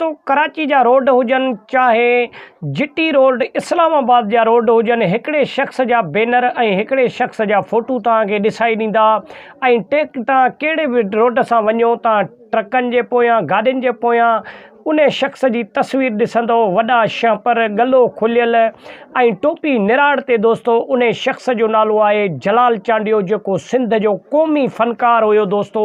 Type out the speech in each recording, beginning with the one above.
दोस्तों कराची जा रोड हुजन चाहे जिटी रोड इस्लामाबाद जा रोड हुजन हिकिड़े शख़्स जा बैनर ऐं हिकिड़े शख़्स जा फोटू तव्हांखे ॾेखारी ॾींदा ऐं तव्हां कहिड़े बि रोड सां वञो तव्हां ट्रकनि जे पोयां गाॾियुनि जे पोयां उन शख़्स जी तस्वीर ॾिसंदो वॾा छापर गलो खुलियल ऐं टोपी निराड़ ते दोस्तो उन शख़्स जो नालो आहे जलाल चांडियो जेको सिंध जो क़ौमी फ़नकार हुयो दोस्तो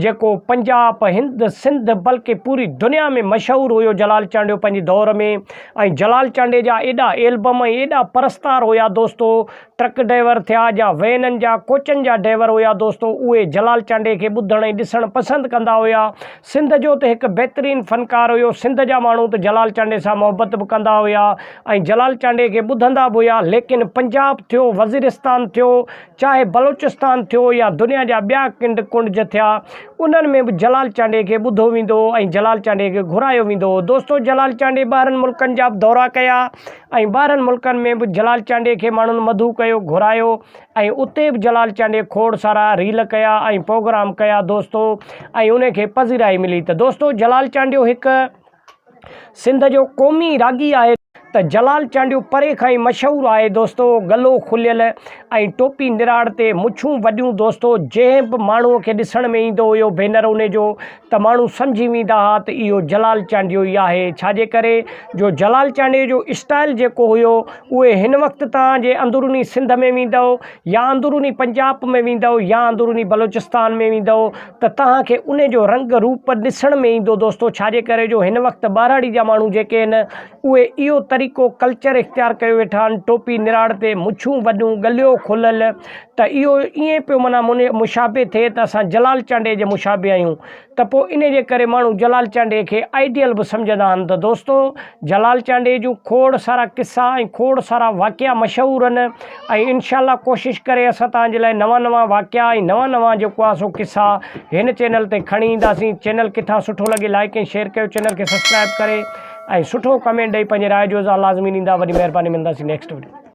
जेको पंजाब हिंद सिंध बल्कि पूरी दुनिया में मशहूरु हुयो जलाल चांडियो पंहिंजे दौर में ऐं जलाल चांडे जा एॾा एल्बम ऐं एॾा परस्तार हुया दोस्तो ट्रक ड्राइवर थिया या वैननि जा कोचनि जा ड्राइवर हुया दोस्तो उहे जलाल चांडे खे ॿुधण ऐं ॾिसणु पसंदि कंदा हुया सिंध जो त हिकु बहितरीनु फ़नकार हुयो सिंध जा माण्हू त जलाल चांडे सां मोहबत बि कंदा हुया ऐं जलाल चांडे खे ॿुधंदा बि हुया लेकिन पंजाब थियो वज़ीरिस्तान थियो चाहे बलोचिस्तान थियो या दुनिया जा ॿिया कुंड थिया उन्हनि में बि जलाल चांडे खे ॿुधो वेंदो ऐं जलाल चांडे खे घुरायो वेंदो दोस्तो जलाल चांडे ॿाहिरनि मुल्कनि जा बि दौरा कया ऐं ॿाहिरनि मुल्कनि में बि जलाल चांडे खे माण्हुनि मधु कयो घुरायो ऐं उते बि जलाल चांडे खोड़ सारा रील कया ऐं प्रोग्राम कया दोस्तो ऐं उनखे पज़ीराई मिली त दोस्तो जलाल चांडियो हिकु सिंध जो क़ौमी रागी आहे त जलाल चांडियो परे खां ई मशहूरु आहे दोस्तो गलो खुलियल ऐं टोपी निराड़ ते मुछूं वॾियूं दोस्तो जंहिं बि माण्हूअ खे ॾिसण में ईंदो हुयो बैनर उन जो त माण्हू सम्झी वेंदा हुआ त इहो जलाल चांडियो ई आहे छाजे करे जो जलाल चांडियो जो स्टाइल जेको हुयो उहे हिन वक़्तु तव्हांजे अंदरूनी सिंध में वेंदव या अंदरूनी पंजाब में वेंदव या अंदरूनी बलोचिस्तान में वेंदव त तव्हांखे उन जो रंग रूप ॾिसण में ईंदो दोस्तो छाजे करे जो हिन वक़्तु ॿारहाड़ी जा माण्हू जेके आहिनि उहे इहो तरीक़ो कल्चर इख़्तियार कयो वेठा आहिनि टोपी निराड़ ते मुछूं वॾियूं गलियो खुलियल त इहो ईअं पियो माना मुशाबे थिए त असां जलाल चांडे जे मुशाबे आहियूं त पोइ इन जे करे माण्हू जलाल चांडे खे आइडियल बि सम्झंदा आहिनि त दोस्तो जलाल चांडे जूं खोड़ सारा किस्सा ऐं खोड़ सारा वाक़िया मशहूरु आहिनि ऐं इनशा कोशिशि करे असां तव्हांजे लाइ नवां नवां वाक़िया ऐं नवां जेको आहे सो किस्सा हिन चैनल ते खणी ईंदासीं चैनल किथां सुठो लॻे लाइक ऐं शेयर कयो चैनल खे सब्सक्राइब करे ऐं सुठो कमेंट ॾेई पंहिंजे राय जो इज़हार लाज़मी ॾींदा वॾी महिरबानी मिलंदासीं नेक्स्ट वीडियो।